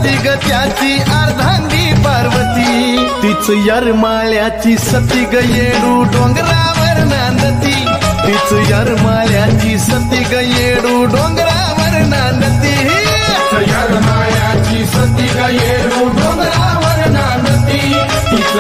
सती ग त्याची अर्धांगी पार्वती तीच यरमाळ्याची सती ग येडू डोंगरावर नांदती तीच यरमाळ्याची सती ग येडू डोंगरावर नांदती यरमाळ्याची सती ग येडू डोंगरावर नांदती तीच